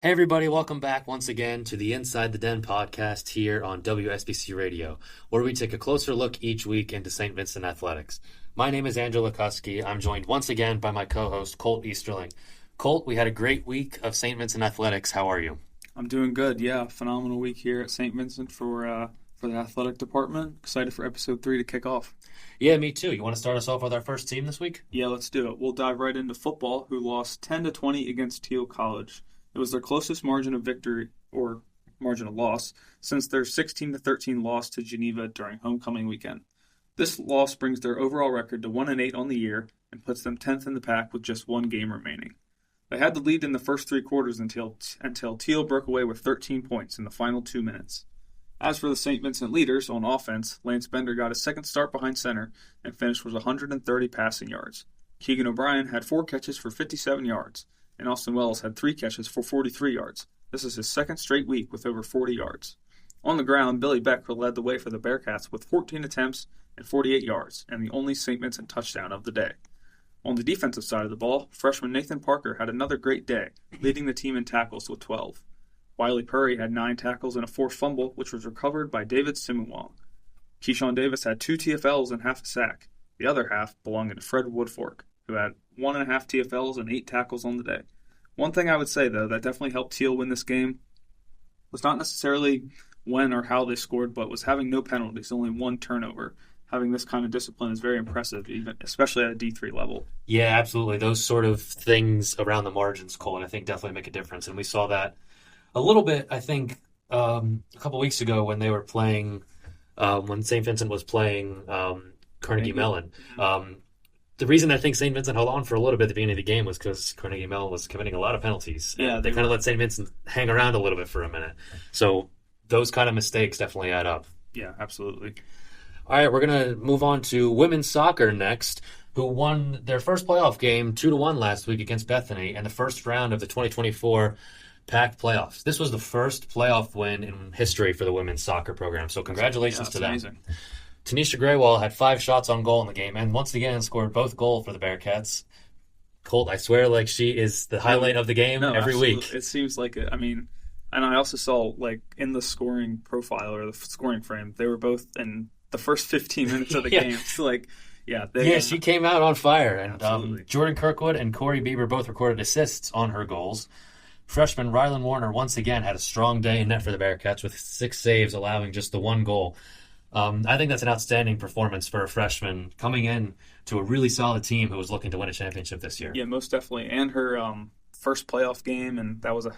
Hey everybody, welcome back once again to the Inside the Den podcast here on WSBC Radio, where we take a closer look each week into St. Vincent Athletics. My name is Andrew Lucuski. I'm joined once again by my co-host, Colt Easterling. Colt, we had a great week of St. Vincent Athletics. How are you? I'm doing good, yeah. Phenomenal week here at St. Vincent for the athletic department. Excited for episode 3 to kick off. Yeah, me too. You want to start us off with our first team this week? Yeah, let's do it. We'll dive right into football, who lost 10-20 against Teal College. It was their closest margin of victory, or margin of loss, since their 16-13 loss to Geneva during homecoming weekend. This loss brings their overall record to 1-8 on the year and puts them 10th in the pack with just one game remaining. They had the lead in the first 3 quarters until Teal broke away with 13 points in the final 2 minutes. As for the St. Vincent leaders on offense, Lance Bender got his second start behind center and finished with 130 passing yards. Keegan O'Brien had 4 catches for 57 yards. And Austin Wells had 3 catches for 43 yards. This is his second straight week with over 40 yards. On the ground, Billy Beck led the way for the Bearcats with 14 attempts and 48 yards, and the only St. Vincent touchdown of the day. On the defensive side of the ball, freshman Nathan Parker had another great day, leading the team in tackles with 12. Wiley Purry had 9 tackles and a forced fumble, which was recovered by David Simuwong. Keyshawn Davis had 2 TFLs and half a sack, the other half belonging to Fred Woodfork, who had 1.5 TFLs and 8 tackles on the day. One thing I would say, though, that definitely helped Teal win this game was not necessarily when or how they scored, but was having no penalties, only 1 turnover. Having this kind of discipline is very impressive, even especially at a D3 level. Yeah, absolutely. Those sort of things around the margins, Cole, I think definitely make a difference. And we saw that a little bit, I think, a couple weeks ago when they were playing, when St. Vincent was playing Carnegie Mellon. The reason I think St. Vincent held on for a little bit at the beginning of the game was because Carnegie Mellon was committing a lot of penalties. Yeah, they kind of let St. Vincent hang around a little bit for a minute. So those kind of mistakes definitely add up. Yeah, absolutely. All right, we're going to move on to women's soccer next, who won their first playoff game 2-1 last week against Bethany in the first round of the 2024 PAC playoffs. This was the first playoff win in history for the women's soccer program, so congratulations to them. Amazing. Tanisha Graywall had 5 shots on goal in the game and once again scored both goals for the Bearcats. Colt, I swear, like she is the highlight of the game every week. It seems like it. I mean, and I also saw, like, in the scoring profile or the scoring frame, they were both in the first 15 minutes of the game. So, like, she came out on fire. And Jordan Kirkwood and Corey Bieber both recorded assists on her goals. Freshman Rylan Warner once again had a strong day in net for the Bearcats with 6 saves, allowing just the 1 goal. I think that's an outstanding performance for a freshman coming in to a really solid team who was looking to win a championship this year. Yeah, most definitely. And her first playoff game, and that was a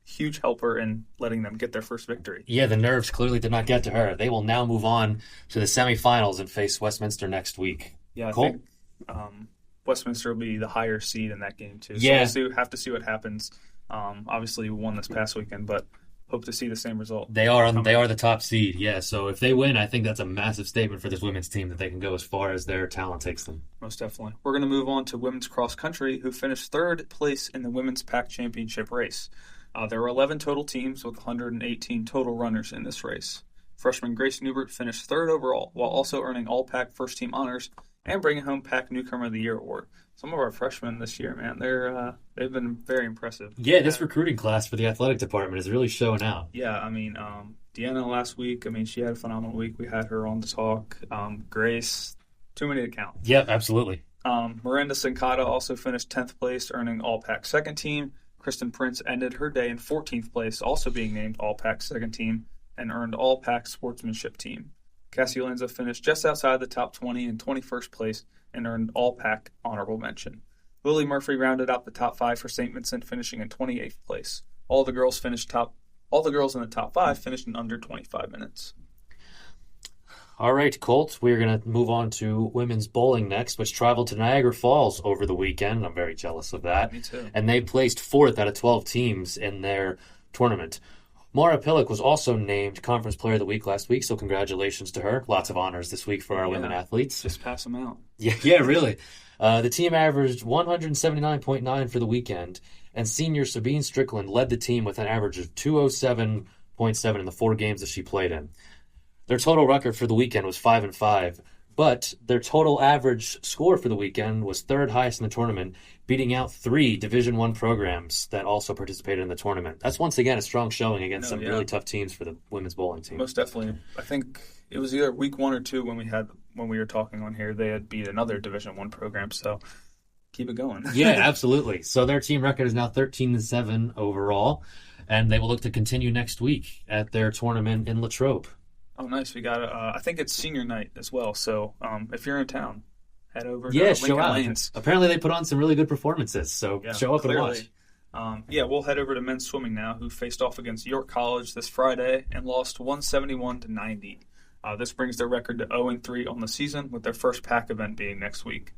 huge helper in letting them get their first victory. Yeah, the nerves clearly did not get to her. They will now move on to the semifinals and face Westminster next week. Yeah, I Colt? think Westminster will be the higher seed in that game, too. Yeah. So we'll have to see what happens. Obviously, we won this past weekend, but hope to see the same result. They are the top seed, yeah. So if they win, I think that's a massive statement for this women's team that they can go as far as their talent takes them. Most definitely. We're going to move on to women's cross country, who finished 3rd place in the women's PAC championship race. There were 11 total teams with 118 total runners in this race. Freshman Grace Newbert finished 3rd overall, while also earning all PAC first team honors and bringing home PAC Newcomer of the Year award. Some of our freshmen this year, man, they've been very impressive. Yeah, this recruiting class for the athletic department is really showing out. Yeah, I mean, Deanna last week, I mean, she had a phenomenal week. We had her on the talk. Grace, too many to count. Yeah, absolutely. Miranda Sincata also finished 10th place, earning all PAC second team. Kristen Prince ended her day in 14th place, also being named all PAC second team, and earned all PAC sportsmanship team. Cassie Lanza finished just outside the top 20 in 21st place and earned all PAC honorable mention. Lily Murphy rounded out the top 5 for St. Vincent, finishing in 28th place. All the girls in the top 5 finished in under 25 minutes. All right, Colt, we're going to move on to women's bowling next, which traveled to Niagara Falls over the weekend. I'm very jealous of that. Me too. And they placed 4th out of 12 teams in their tournament. Maura Pillock was also named Conference Player of the Week last week, so congratulations to her. Lots of honors this week for our women athletes. Just pass them out. Yeah, really. The team averaged 179.9 for the weekend, and senior Sabine Strickland led the team with an average of 207.7 in the 4 games that she played in. Their total record for the weekend was 5-5, But their total average score for the weekend was third highest in the tournament, beating out 3 Division I programs that also participated in the tournament. That's once again a strong showing against some really tough teams for the women's bowling team. Most definitely. I think it was either week 1 or 2 when we were talking on here. They had beat another Division I program, so keep it going. Yeah, absolutely. So their team record is now 13-7 overall, and they will look to continue next week at their tournament in Latrobe. Oh, nice. We got I think it's senior night as well, so if you're in town, head over to show Lincoln out. Lanes. Apparently they put on some really good performances, so show up clearly. and watch. We'll head over to men's swimming now, who faced off against York College this Friday and lost 171-90. This brings their record to 0-3 on the season, with their first pack event being next week.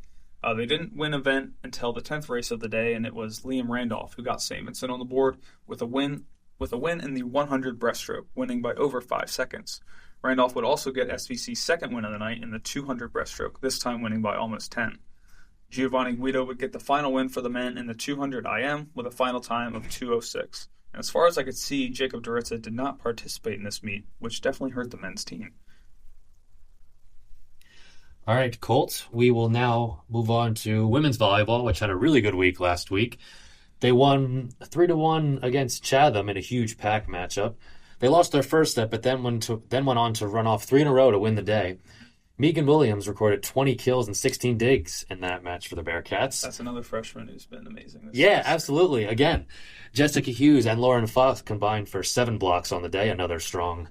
They didn't win event until the 10th race of the day, and it was Liam Randolph who got St. Vincent on the board with a win in the 100 breaststroke, winning by over 5 seconds. Randolph would also get SVC's second win of the night in the 200 breaststroke, this time winning by almost 10. Giovanni Guido would get the final win for the men in the 200 IM with a final time of 2:06. And as far as I could see, Jacob Doritza did not participate in this meet, which definitely hurt the men's team. All right, Colt, we will now move on to women's volleyball, which had a really good week last week. They won 3-1 against Chatham in a huge pack matchup. They lost their first set, but then went on to run off 3 in a row to win the day. Megan Williams recorded 20 kills and 16 digs in that match for the Bearcats. That's another freshman who's been amazing. Yeah, absolutely. Again, Jessica Hughes and Lauren Fox combined for 7 blocks on the day, another strong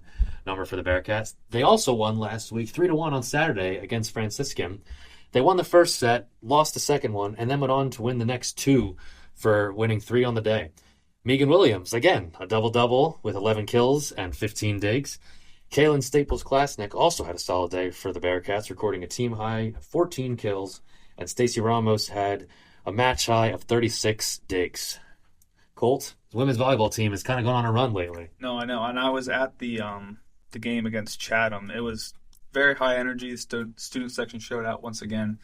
number for the Bearcats. They also won last week 3-1 on Saturday against Franciscan. They won the first set, lost the second one, and then went on to win the next 2 for winning 3 on the day. Megan Williams, again, a double-double with 11 kills and 15 digs. Kaylin Staples-Klasnick also had a solid day for the Bearcats, recording a team-high 14 kills, and Stacey Ramos had a match-high of 36 digs. Colt, the women's volleyball team has kind of gone on a run lately. No, I know, and I was at the game against Chatham. It was very high energy. The student section showed out once again.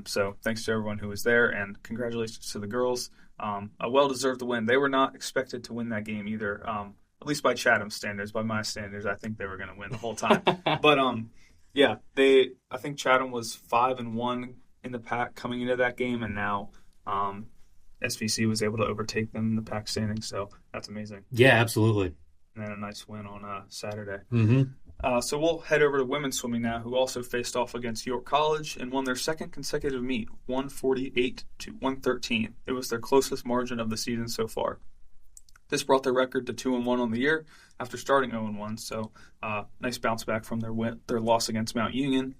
So thanks to everyone who was there, and congratulations to the girls. A well-deserved win. They were not expected to win that game either, at least by Chatham standards. By my standards, I think they were going to win the whole time. But, I think Chatham was 5-1 in the pack coming into that game, and now SVC was able to overtake them in the pack standings, so that's amazing. Yeah, absolutely. And then a nice win on Saturday. Mm-hmm. So we'll head over to women's swimming now, who also faced off against York College and won their second consecutive meet, 148-113. It was their closest margin of the season so far. This brought their record to 2-1 on the year after starting 0-1. So nice bounce back from their loss against Mount Union.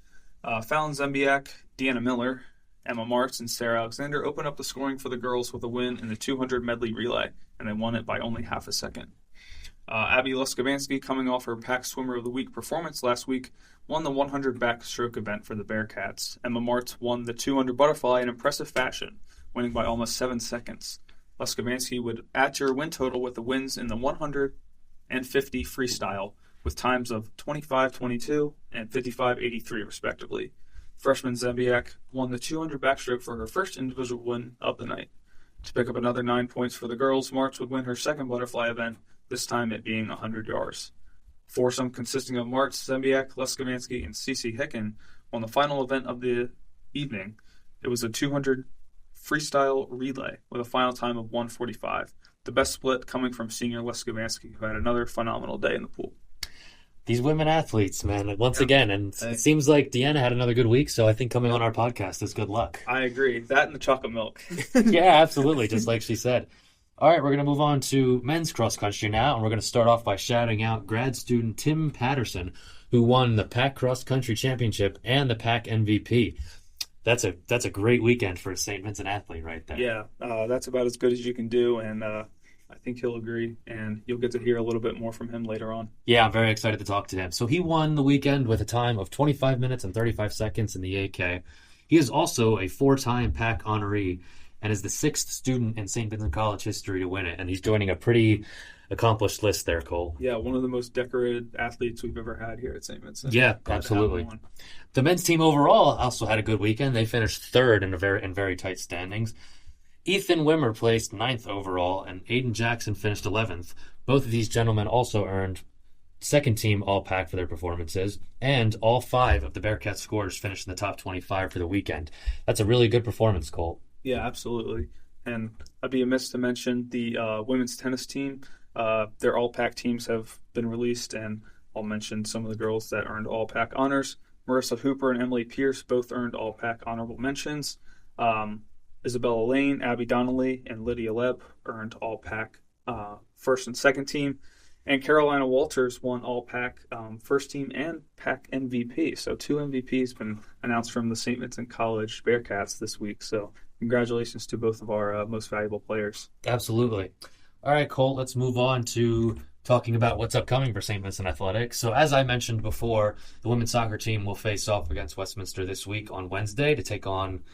Fallon Zembiak, Deanna Miller, Emma Marks, and Sarah Alexander opened up the scoring for the girls with a win in the 200 medley relay, and they won it by only half a second. Abby Luskabansky, coming off her Pack Swimmer of the Week performance last week, won the 100 backstroke event for the Bearcats. Emma Martz won the 200 butterfly in impressive fashion, winning by almost 7 seconds. Luskabansky would add to her win total with the wins in the 100 and 50 freestyle, with times of 25-22 and 55-83 respectively. Freshman Zembiak won the 200 backstroke for her first individual win of the night. To pick up another 9 points for the girls, Martz would win her second butterfly event, this time it being 100 yards. Foursome consisting of Martz, Zembiak, Luskabansky, and Cece Hicken won the final event of the evening. It was a 200 freestyle relay with a final time of 1:45. The best split coming from senior Luskabansky, who had another phenomenal day in the pool. These women athletes, man, once again, and it seems like Deanna had another good week, so I think coming on our podcast is good luck. I agree. That and the chocolate milk. Yeah, absolutely, just like she said. All right, we're going to move on to men's cross country now, and we're going to start off by shouting out grad student Tim Patterson, who won the Pack Cross Country Championship and the Pack MVP. That's a great weekend for a St. Vincent athlete right there. Yeah, that's about as good as you can do, and I think he'll agree, and you'll get to hear a little bit more from him later on. Yeah, I'm very excited to talk to him. So he won the weekend with a time of 25 minutes and 35 seconds in the 8K. He is also a 4-time Pack honoree and is the 6th student in St. Vincent College history to win it, and he's joining a pretty accomplished list there, Cole. Yeah, one of the most decorated athletes we've ever had here at St. Vincent. Yeah, absolutely. The men's team overall also had a good weekend. They finished third in very tight standings. Ethan Wimmer placed 9th overall, and Aiden Jackson finished 11th. Both of these gentlemen also earned second team All-Pac for their performances, and all 5 of the Bearcats scorers finished in the top 25 for the weekend. That's a really good performance, Colt. Yeah, absolutely. And I'd be amiss to mention the women's tennis team. Their All-Pac teams have been released, and I'll mention some of the girls that earned All-Pac honors. Marissa Hooper and Emily Pierce both earned All-Pac honorable mentions. Isabella Lane, Abby Donnelly, and Lydia Leb earned All-Pac first and second team. And Carolina Walters won All-Pac first team and PAC MVP. So 2 MVPs been announced from the St. Vincent College Bearcats this week. So congratulations to both of our most valuable players. Absolutely. All right, Colt, let's move on to talking about what's upcoming for St. Vincent Athletics. So as I mentioned before, the women's soccer team will face off against Westminster this week on Wednesday to take on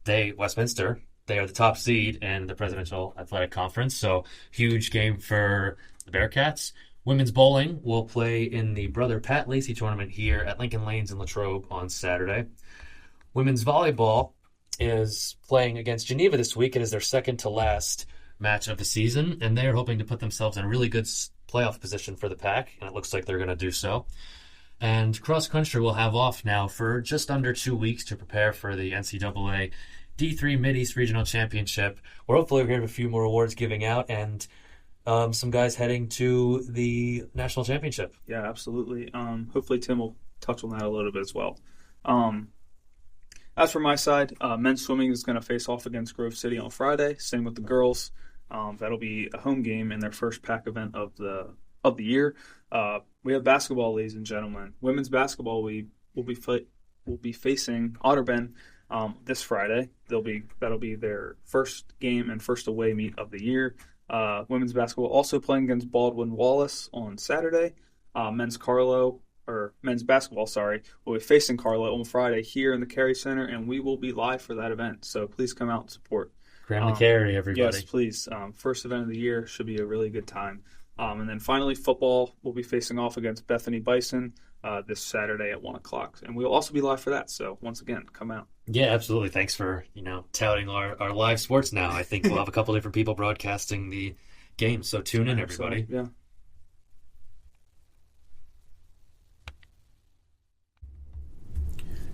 Westminster. They are the top seed in the Presidential Athletic Conference, so huge game for the Bearcats. Women's bowling will play in the Brother Pat Lacey tournament here at Lincoln Lanes in Latrobe on Saturday. Women's volleyball is playing against Geneva this week. It is their second to last match of the season, and they're hoping to put themselves in a really good playoff position for the PAC, and it looks like they're going to do so. And cross country will have off now for just under 2 weeks to prepare for the NCAA D3 Mid-East Regional Championship, where hopefully we're going to have a few more awards giving out and some guys heading to the national championship. Yeah, absolutely. Hopefully Tim will touch on that a little bit as well. As for my side, men's swimming is going to face off against Grove City on Friday. Same with the girls. That'll be a home game in their first PAC event of the year. We have basketball, ladies and gentlemen. Women's basketball, we will be facing Otterben this Friday. That'll be their first game and first away meet of the year. Women's basketball also playing against Baldwin Wallace on Saturday. Men's basketball, will be facing Carlo on Friday here in the Carey Center, and we will be live for that event. So please come out and support. Cram the Carey, everybody. Yes, please. First event of the year should be a really good time. And then finally, football will be facing off against Bethany Bison this Saturday at 1 o'clock. And we'll also be live for that. So once again, come out. Yeah, absolutely. Thanks for, touting our live sports now. I think we'll have a couple different people broadcasting the game. So tune in, everybody. Yeah.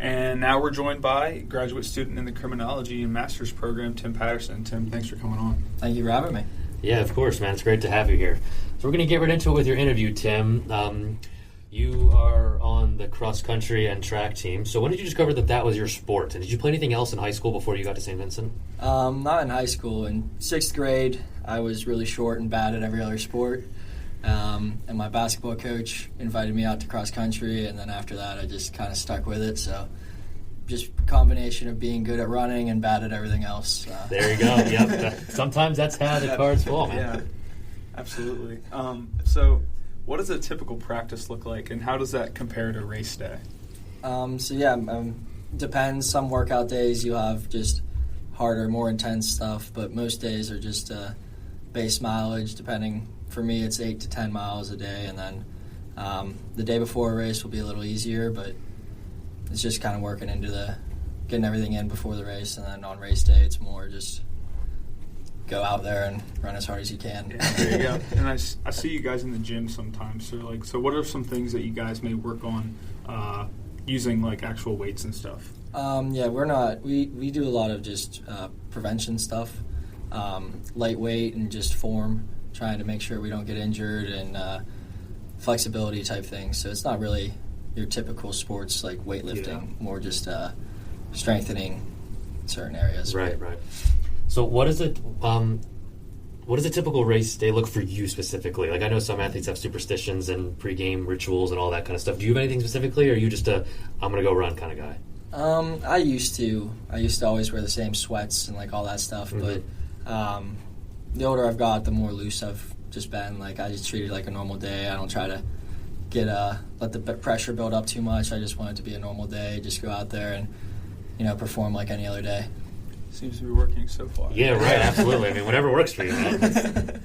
And now we're joined by graduate student in the criminology and master's program, Tim Patterson. Tim, thanks for coming on. Thank you for having me. Yeah, of course, man. It's great to have you here. So we're going to get right into it with your interview, Tim. You are on the cross-country and track team. So when did you discover that was your sport? And did you play anything else in high school before you got to St. Vincent? Not in high school. In 6th grade, I was really short and bad at every other sport. And my basketball coach invited me out to cross-country, and then after that I just kind of stuck with it. So just a combination of being good at running and bad at everything else. There you go. Yep. Sometimes that's how the cards fall, man. Yeah, absolutely. So what does a typical practice look like, and how does that compare to race day? Depends. Some workout days you have just harder, more intense stuff, but most days are just base mileage, depending. For me, it's 8 to 10 miles a day, and then the day before a race will be a little easier, but it's just kind of working into getting everything in before the race, and then on race day, it's more just go out there and run as hard as you can. Yeah, there you go. And I see you guys in the gym sometimes. So what are some things that you guys may work on using like actual weights and stuff? We do a lot of just prevention stuff, lightweight and just form, trying to make sure we don't get injured, and flexibility type things. So it's not really your typical sports like weightlifting, more just strengthening certain areas. Right. So what is it? What does a typical race day look for you specifically? Like, I know some athletes have superstitions and pregame rituals and all that kind of stuff. Do you have anything specifically, or are you just I'm going to go run kind of guy? I used to always wear the same sweats and like all that stuff, but the older I've got, the more loose I've just been. Like, I just treat it like a normal day. I don't try to let the pressure build up too much. I just want it to be a normal day. Just go out there and perform like any other day. Seems to be working so far. Yeah, right. Absolutely. I mean, whatever works for you, man.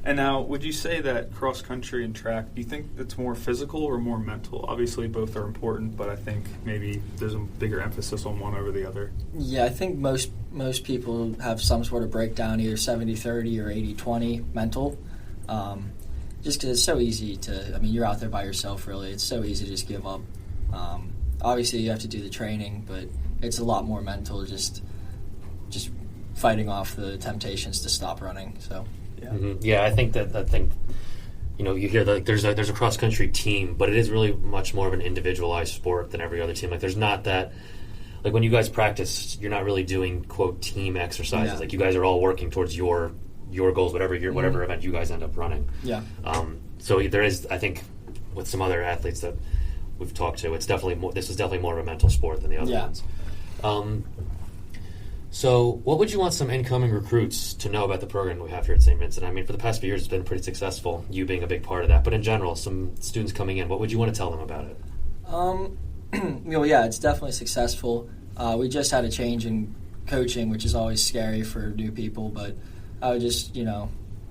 And now, would you say that cross country and track, do you think it's more physical or more mental? Obviously, both are important, but I think maybe there's a bigger emphasis on one over the other. Yeah, I think most people have some sort of breakdown, either 70-30 or 80-20 mental. just because it's so easy to, I mean, you're out there by yourself, really. It's so easy to just give up. Obviously, you have to do the training, but it's a lot more mental, just fighting off the temptations to stop running. So, Yeah. Mm-hmm. Yeah, I think you hear that there's a cross country team, but it is really much more of an individualized sport than every other team. Like, there's not that. Like, when you guys practice, you're not really doing, quote, team exercises. Yeah. Like, you guys are all working towards your goals, whatever event you guys end up running. yeah. So there is, I think, with some other athletes that we've talked to, this is definitely more of a mental sport than the other ones. So what would you want some incoming recruits to know about the program we have here at St. Vincent? I mean, for the past few years, it's been pretty successful, you being a big part of that. But in general, some students coming in, what would you want to tell them about it? Yeah, it's definitely successful. We just had a change in coaching, which is always scary for new people, but I would just,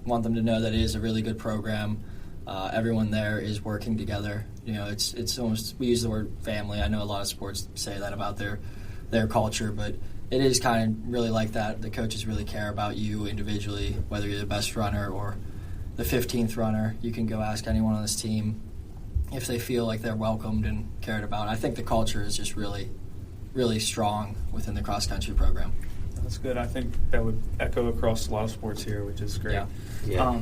want them to know that it is a really good program. Everyone there is working together. It's almost, we use the word family. I know a lot of sports say that about their culture, but it is kind of really like that. The coaches really care about you individually, whether you're the best runner or the 15th runner. You can go ask anyone on this team if they feel like they're welcomed and cared about. I think the culture is just really, really strong within the cross-country program. That's good. I think that would echo across a lot of sports here, which is great. Yeah.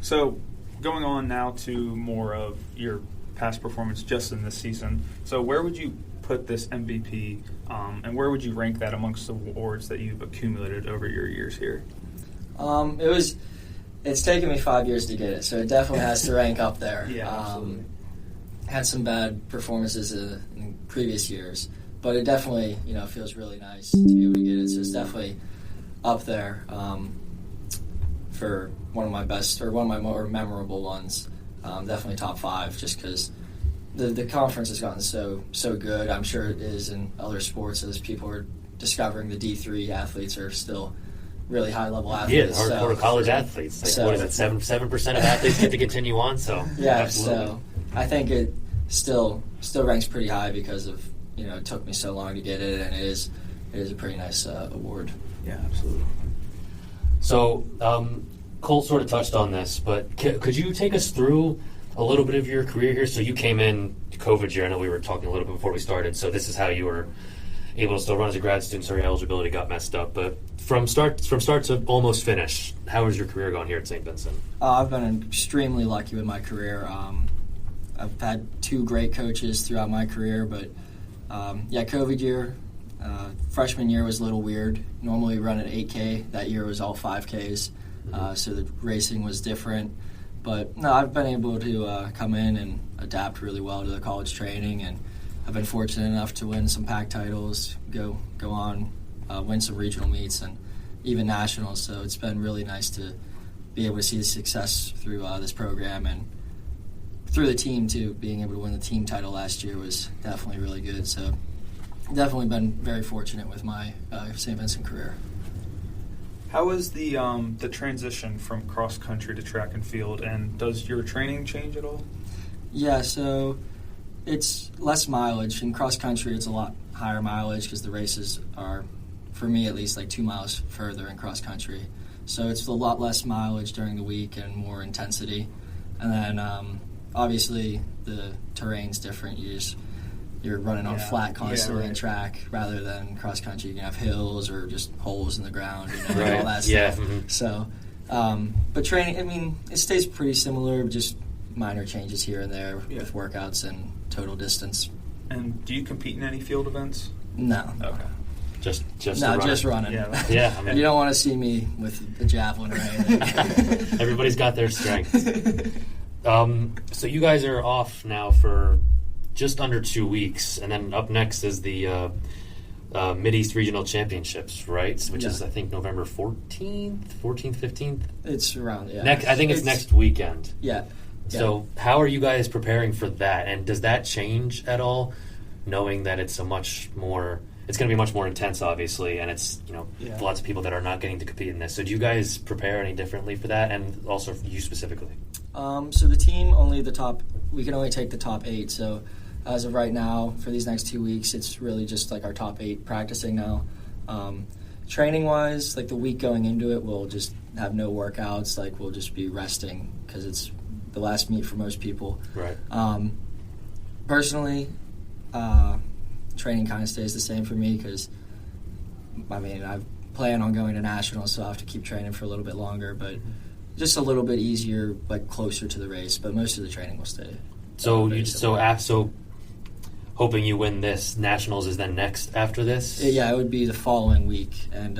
So going on now to more of your past performance just in this season. So where would you put this MVP, and where would you rank that amongst the awards that you've accumulated over your years here? It's taken me 5 years to get it, so it definitely has to rank up there. Yeah, absolutely. Had some bad performances in previous years, but it definitely feels really nice to be able to get it. So it's definitely up there for one of my best or one of my more memorable ones. Definitely top 5, just because the conference has gotten so good. I'm sure it is in other sports as people are discovering the D3 athletes are still really high level athletes. Yeah, hardcore college athletes. Like, what is it? 7% of athletes get to continue on. So yeah, absolutely. So I think it still ranks pretty high because of it took me so long to get it, and it is a pretty nice award. Yeah, absolutely. So Colt sort of touched on this, but could you take us through a little bit of your career here? So you came in COVID year. I know we were talking a little bit before we started. So this is how you were able to still run as a grad student. So your eligibility got messed up, but from start to almost finish, how has your career gone here at St. Vincent? I've been extremely lucky with my career. I've had 2 great coaches throughout my career, but COVID year, freshman year was a little weird. Normally we run an 8K. That year was all 5Ks, so the racing was different. But no, I've been able to come in and adapt really well to the college training, and I've been fortunate enough to win some PAC titles, go on, win some regional meets, and even nationals. So it's been really nice to be able to see the success through this program and through the team too. Being able to win the team title last year was definitely really good. So definitely been very fortunate with my St. Vincent career. How was the transition from cross country to track and field, and does your training change at all? Yeah, so it's less mileage. In cross country, it's a lot higher mileage because the races are, for me at least, like 2 miles further in cross country. So it's a lot less mileage during the week and more intensity. And then obviously the terrain's different. You're running on flat constantly in track rather than cross country. You can have hills or just holes in the ground, right. all that Yeah. stuff. Mm-hmm. So, but training, it stays pretty similar, just minor changes here and there with workouts and total distance. And do you compete in any field events? No. Okay. Just running. Yeah. I mean, you don't want to see me with a javelin or anything. everybody's got their strengths. So you guys are off now for just under 2 weeks, and then up next is the Mid-East Regional Championships, right? Which is, I think, November 14th, 15th? It's around, I think it's next weekend. Yeah. So how are you guys preparing for that? And does that change at all, knowing that it's going to be much more intense, obviously, and it's, lots of people that are not getting to compete in this. So do you guys prepare any differently for that, and also for you specifically? So the team, we can only take the top 8. So as of right now, for these next 2 weeks, it's really just like our top 8 practicing now. Training-wise, like the week going into it, we'll just have no workouts. Like we'll just be resting because it's the last meet for most people. Right. Personally, training kind of stays the same for me because, I plan on going to nationals, so I have to keep training for a little bit longer, but just a little bit easier, but closer to the race. But most of the training will stay. So hoping you win this nationals is then next after this. Yeah, it would be the following week, and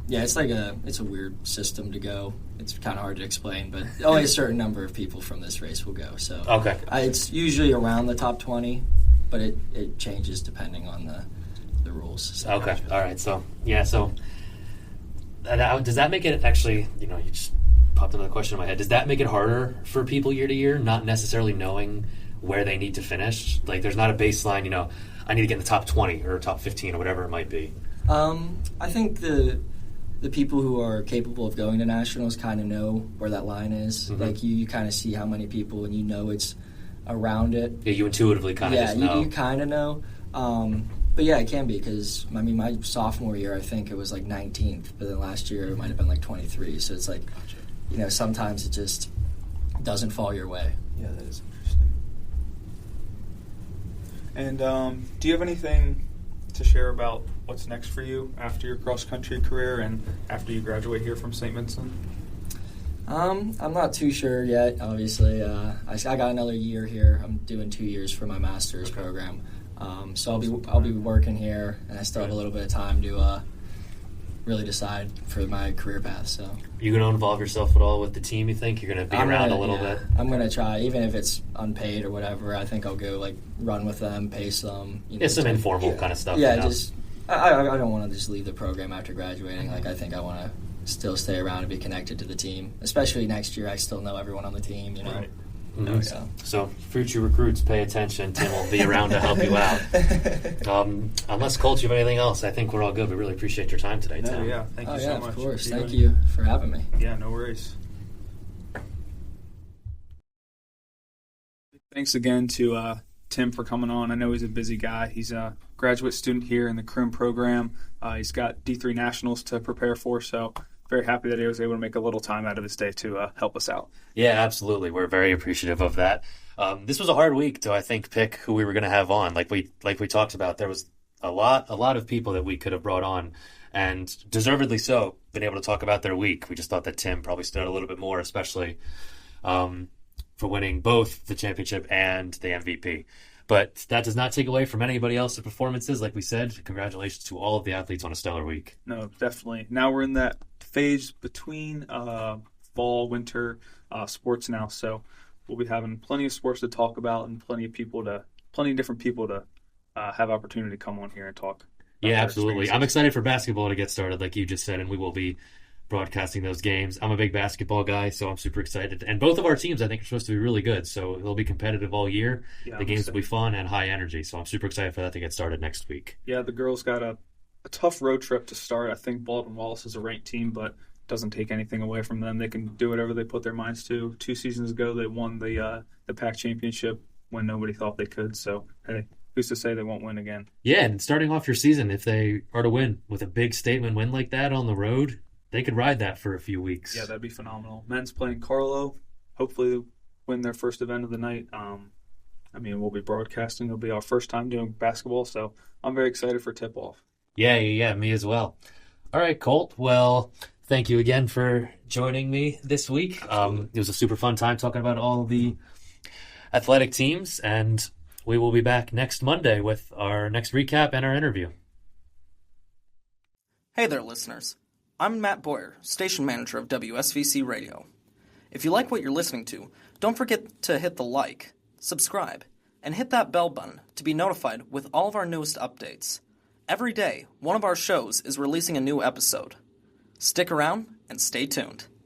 it's a weird system to go. It's kind of hard to explain, but only a certain number of people from this race will go. So okay, it's usually around the top 20, but it changes depending on the rules. So. Okay, all right. So does that make it actually? You just popped another question in my head. Does that make it harder for people year to year, not necessarily knowing where they need to finish? Like, there's not a baseline. I need to get in the top 20 or top 15 or whatever it might be. I think the people who are capable of going to nationals kind of know where that line is. Mm-hmm. Like, you kind of see how many people, and it's around it. Yeah, you intuitively kind of just know. Yeah, you kind of know. But yeah, it can be because, my sophomore year, I think it was like 19th, but then last year it might have been like 23. So it's like, gotcha. Sometimes it just doesn't fall your way. Yeah, that is interesting. And do you have anything to share about what's next for you after your cross-country career and after you graduate here from St. Vincent? I'm not too sure yet, obviously. I got another year here. I'm doing 2 years for my master's program. So I'll be working here, and I still have a little bit of time to really decide for my career path. So you going to involve yourself at all with the team? You think you're going to be around a little bit? I'm going to try, even if it's unpaid or whatever. I think I'll go run with them, pace them. Some informal kind of stuff. Yeah, just I don't want to just leave the program after graduating. I think I want to still stay around and be connected to the team, especially next year. I still know everyone on the team. Right. Mm-hmm. So future recruits, pay attention. Tim will be around to help you out. Unless, Colt, you have anything else, I think we're all good. We really appreciate your time today, Tim. Yeah, thank you so much. Of course. Thank you for having me. Yeah, no worries. Thanks again to Tim for coming on. I know he's a busy guy. He's a graduate student here in the CRIM program. He's got D3 Nationals to prepare for, so very happy that he was able to make a little time out of his day to help us out. Yeah, absolutely. We're very appreciative of that. This was a hard week to, I think, pick who we were going to have on. Like we talked about, there was a lot of people that we could have brought on, and deservedly so, been able to talk about their week. We just thought that Tim probably stood out a little bit more, especially for winning both the championship and the MVP. But that does not take away from anybody else's performances. Like we said, congratulations to all of the athletes on a stellar week. No, definitely. Now we're in that phase between fall, winter sports now. So we'll be having plenty of sports to talk about and plenty of different people to have opportunity to come on here and talk. Yeah, absolutely. I'm excited for basketball to get started, like you just said, and we will be broadcasting those games. I'm a big basketball guy, so I'm super excited. And both of our teams, I think, are supposed to be really good, so they'll be competitive all year. Yeah, the games will be fun and high energy, so I'm super excited for that to get started next week. Yeah, the girls got a tough road trip to start. I think Baldwin Wallace is a ranked team, but doesn't take anything away from them. They can do whatever they put their minds to. 2 seasons ago, they won the PAC championship when nobody thought they could, so hey, who's to say they won't win again? Yeah, and starting off your season, if they are to win with a big statement win like that on the road, they could ride that for a few weeks. Yeah, that'd be phenomenal. Men's playing Carlo. Hopefully win their first event of the night. We'll be broadcasting. It'll be our first time doing basketball, so I'm very excited for tip-off. Yeah, me as well. All right, Colt. Well, thank you again for joining me this week. It was a super fun time talking about all the athletic teams, and we will be back next Monday with our next recap and our interview. Hey there, listeners. I'm Matt Boyer, station manager of WSVC Radio. If you like what you're listening to, don't forget to hit the like, subscribe, and hit that bell button to be notified with all of our newest updates. Every day, one of our shows is releasing a new episode. Stick around and stay tuned.